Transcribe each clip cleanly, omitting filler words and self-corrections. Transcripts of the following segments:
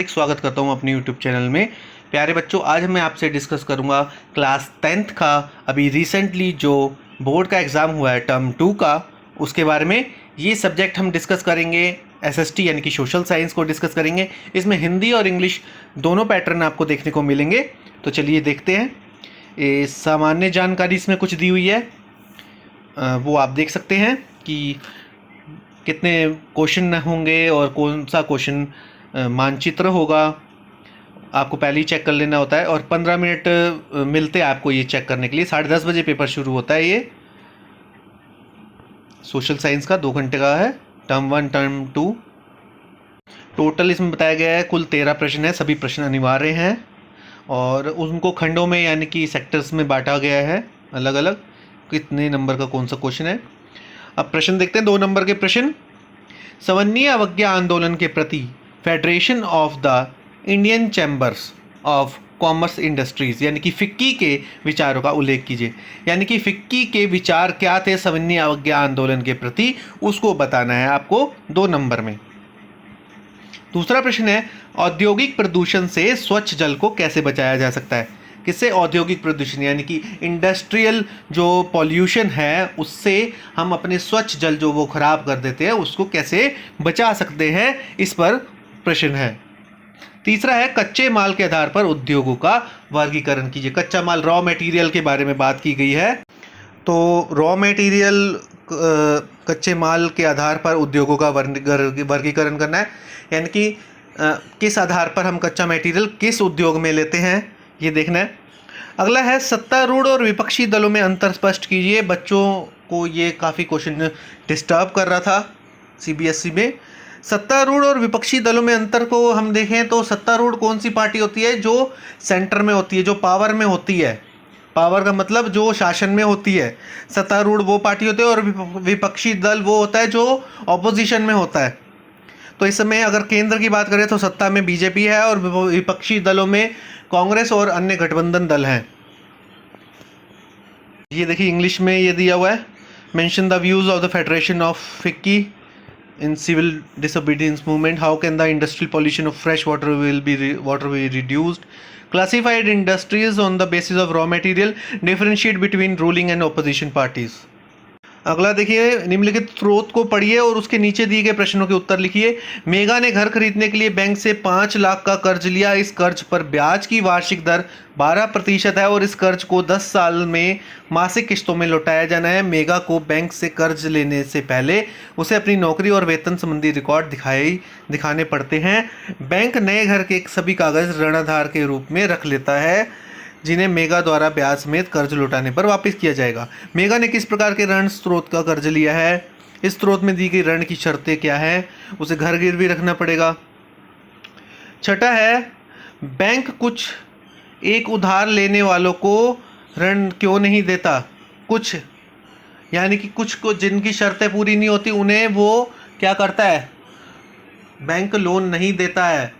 स्वागत करता हूं अपने YouTube चैनल में। प्यारे बच्चों, आज मैं आपसे डिस्कस करूंगा क्लास 10th का अभी रिसेंटली जो बोर्ड का एग्ज़ाम हुआ है टर्म 2 का, उसके बारे में। ये सब्जेक्ट हम डिस्कस करेंगे, SST यानी कि सोशल साइंस को डिस्कस करेंगे। इसमें हिंदी और इंग्लिश दोनों पैटर्न आपको देखने को मिलेंगे। तो चलिए देखते हैं। ये सामान्य जानकारी इसमें कुछ दी हुई है, वो आप देख सकते हैं कि कितने क्वेश्चन होंगे और कौन सा क्वेश्चन मानचित्र होगा, आपको पहले ही चेक कर लेना होता है। और 15 मिनट मिलते हैं आपको ये चेक करने के लिए। 10:30 बजे पेपर शुरू होता है। ये सोशल साइंस का 2 घंटे का है, टर्म 1 टर्म 2। टोटल इसमें बताया गया है कुल 13 प्रश्न है। सभी प्रश्न अनिवार्य हैं और उनको खंडों में यानी कि सेक्टर्स में बांटा गया है अलग अलग, कितने नंबर का कौन सा क्वेश्चन है। अब प्रश्न देखते हैं। 2 नंबर के प्रश्न। सवर्णीय अवज्ञा आंदोलन के प्रति federation of the Indian chambers of commerce industries यानी कि फिक्की के विचारों का उल्लेख कीजिए। यानी कि फिक्की के विचार क्या थे सवर्णीय अवज्ञा आंदोलन के प्रति, उसको बताना है आपको 2 नंबर में। दूसरा प्रश्न है, औद्योगिक प्रदूषण से स्वच्छ जल को कैसे बचाया जा सकता है। किससे? औद्योगिक प्रदूषण यानी कि इंडस्ट्रियल जो पॉल्यूशन है उससे हम अपने स्वच्छ जल जो वो खराब कर देते हैं उसको कैसे बचा सकते हैं, इस पर प्रश्न है। तीसरा है, कच्चे माल के आधार पर उद्योगों का वर्गीकरण कीजिए। कच्चा माल, रॉ मटेरियल के बारे में बात की गई है। तो रॉ मटेरियल कच्चे माल के आधार पर उद्योगों का वर्गीकरण करना है, यानी कि किस आधार पर हम कच्चा मटेरियल किस उद्योग में लेते हैं, ये देखना है। अगला है, सत्तारूढ़ और विपक्षी दलों में अंतर स्पष्ट कीजिए। बच्चों को ये काफ़ी क्वेश्चन डिस्टर्ब कर रहा था CBSE में। सत्तारूढ़ और विपक्षी दलों में अंतर को हम देखें तो सत्तारूढ़ कौन सी पार्टी होती है? जो सेंटर में होती है, जो पावर में होती है। पावर का मतलब जो शासन में होती है। सत्तारूढ़ वो पार्टी होती है और विपक्षी दल वो होता है जो ऑपोजिशन में होता है। तो इस समय अगर केंद्र की बात करें तो सत्ता में BJP है और विपक्षी दलों में कांग्रेस और अन्य गठबंधन दल हैं। ये देखिए इंग्लिश में ये दिया हुआ है, mention the views of the federation of FICCI in civil disobedience movement, how can the industrial pollution of fresh water be reduced, classified industries on the basis of raw material, differentiate between ruling and opposition parties. अगला देखिए, निम्नलिखित स्रोत को पढ़िए और उसके नीचे दिए गए प्रश्नों के उत्तर लिखिए। मेगा ने घर खरीदने के लिए बैंक से 5 लाख का कर्ज लिया। इस कर्ज पर ब्याज की वार्षिक दर 12% है और इस कर्ज को 10 साल में मासिक किस्तों में लौटाया जाना है। मेगा को बैंक से कर्ज लेने से पहले उसे अपनी नौकरी और वेतन संबंधी रिकॉर्ड दिखाने पड़ते हैं। बैंक नए घर के सभी कागज ऋणाधार के रूप में रख लेता है जिन्हें मेगा द्वारा ब्याज समेत कर्ज लौटाने पर वापस किया जाएगा। मेगा ने किस प्रकार के ऋण स्रोत का कर्ज लिया है? इस स्रोत में दी गई ऋण की शर्तें क्या है? उसे घर गिरवी रखना पड़ेगा। छठा है, बैंक कुछ एक उधार लेने वालों को ऋण क्यों नहीं देता? कुछ यानी कि कुछ को जिनकी शर्तें पूरी नहीं होती उन्हें वो क्या करता है? बैंक लोन नहीं देता है।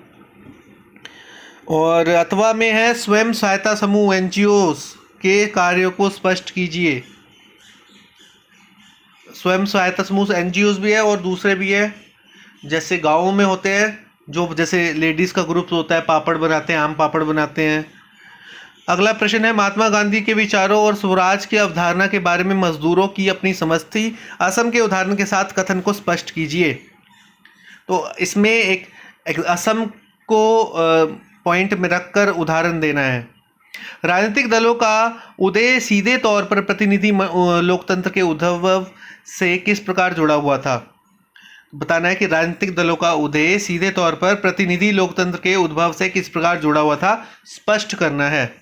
और अथवा में है, स्वयं सहायता समूह NGOs के कार्यों को स्पष्ट कीजिए। स्वयं सहायता समूह NGOs भी है और दूसरे भी है, जैसे गाँवों में होते हैं जो जैसे लेडीज़ का ग्रुप होता है, पापड़ बनाते हैं, आम पापड़ बनाते हैं। अगला प्रश्न है, महात्मा गांधी के विचारों और स्वराज की अवधारणा के बारे में मजदूरों की अपनी समझ थी। असम के उदाहरण के साथ कथन को स्पष्ट कीजिए। तो इसमें एक असम को पॉइंट में रखकर उदाहरण देना है। राजनीतिक दलों का उदय सीधे तौर पर प्रतिनिधि लोकतंत्र के उद्भव से किस प्रकार जुड़ा हुआ था? बताना है कि राजनीतिक दलों का उदय सीधे तौर पर प्रतिनिधि लोकतंत्र के उद्भव से किस प्रकार जुड़ा हुआ था, स्पष्ट करना है।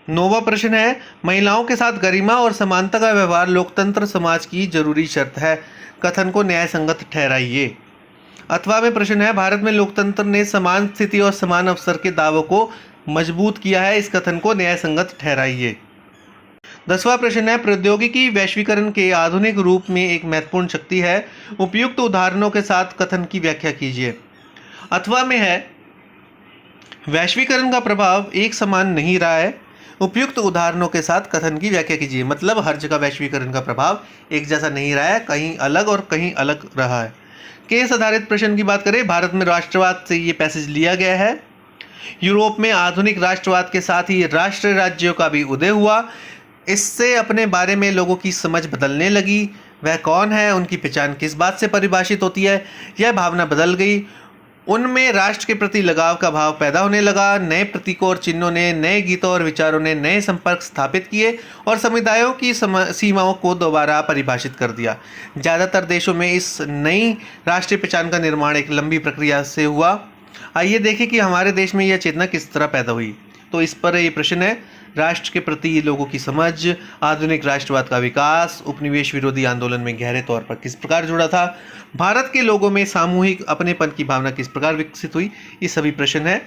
9वां प्रश्न है, महिलाओं के साथ गरिमा और समानता का व्यवहार लोकतंत्र समाज की जरूरी शर्त है। कथन को न्याय संगत ठहराइए। अथवा में प्रश्न है, भारत में लोकतंत्र ने समान स्थिति और समान अवसर के दावों को मजबूत किया है। इस कथन को न्याय संगत ठहराइए। 10वां प्रश्न है, प्रौद्योगिकी वैश्वीकरण के आधुनिक रूप में एक महत्वपूर्ण शक्ति है। उपयुक्त उदाहरणों के साथ कथन की व्याख्या कीजिए। अथवा में है, वैश्वीकरण का प्रभाव एक समान नहीं रहा है। उपयुक्त उदाहरणों के साथ कथन की व्याख्या कीजिए। मतलब हर जगह वैश्वीकरण का प्रभाव एक जैसा नहीं रहा है, कहीं अलग और कहीं अलग रहा है। केस आधारित प्रश्न की बात करें, भारत में राष्ट्रवाद से ये पैसेज लिया गया है। यूरोप में आधुनिक राष्ट्रवाद के साथ ही राष्ट्र राज्यों का भी उदय हुआ। इससे अपने बारे में लोगों की समझ बदलने लगी। वह कौन है, उनकी पहचान किस बात से परिभाषित होती है, यह भावना बदल गई। उनमें राष्ट्र के प्रति लगाव का भाव पैदा होने लगा। नए प्रतीकों और चिन्हों ने, नए गीतों और विचारों ने नए संपर्क स्थापित किए और समुदायों की सीमाओं को दोबारा परिभाषित कर दिया। ज़्यादातर देशों में इस नई राष्ट्रीय पहचान का निर्माण एक लंबी प्रक्रिया से हुआ। आइए देखें कि हमारे देश में यह चेतना किस तरह पैदा हुई। तो इस पर ये प्रश्न है, राष्ट्र के प्रति लोगों की समझ, आधुनिक राष्ट्रवाद का विकास, उपनिवेश विरोधी आंदोलन में गहरे तौर पर किस प्रकार जुड़ा था, भारत के लोगों में सामूहिक अपनेपन की भावना किस प्रकार विकसित हुई, ये सभी प्रश्न है।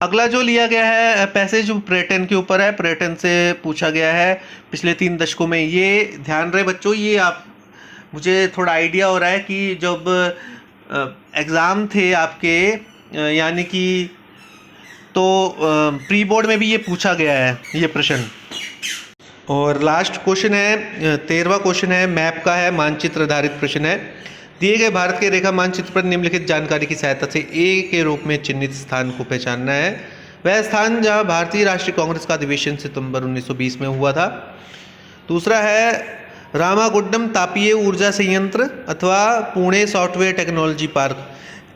अगला जो लिया गया है पैसेज पर्यटन के ऊपर है। पर्यटन से पूछा गया है पिछले 3 दशकों में। ये ध्यान रहे बच्चों, ये आप मुझे थोड़ा आइडिया हो रहा है कि जब एग्ज़ाम थे आपके यानी कि तो प्री बोर्ड में भी ये पूछा गया है ये प्रश्न। और लास्ट क्वेश्चन है 13वां क्वेश्चन है, मैप का है, मानचित्र आधारित प्रश्न है। दिए गए भारत के रेखा मानचित्र पर निम्नलिखित जानकारी की सहायता से ए के रूप में चिन्हित स्थान को पहचानना है। वह स्थान जहां भारतीय राष्ट्रीय कांग्रेस का अधिवेशन सितंबर 1920 में हुआ था। दूसरा है रामागुड्डम तापीय ऊर्जा संयंत्र अथवा Pune software technology park,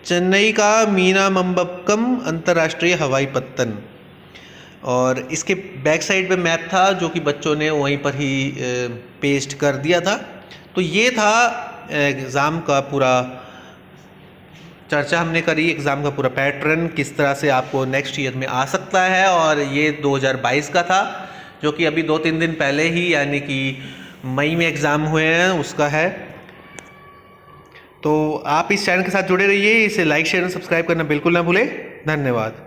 Chennai का मीनामंबक्कम अंतर्राष्ट्रीय हवाई पत्तन। और इसके बैक साइड पे मैप था जो कि बच्चों ने वहीं पर ही पेस्ट कर दिया था। तो ये था एग्ज़ाम का पूरा चर्चा हमने करी, एग्ज़ाम का पूरा पैटर्न किस तरह से आपको नेक्स्ट ईयर में आ सकता है। और ये 2022 का था जो कि अभी 2-3 दिन पहले ही यानी कि मई में एग्ज़ाम हुए हैं उसका है। तो आप इस चैनल के साथ जुड़े रहिए, इसे लाइक शेयर और सब्सक्राइब करना बिल्कुल ना भूलें। धन्यवाद।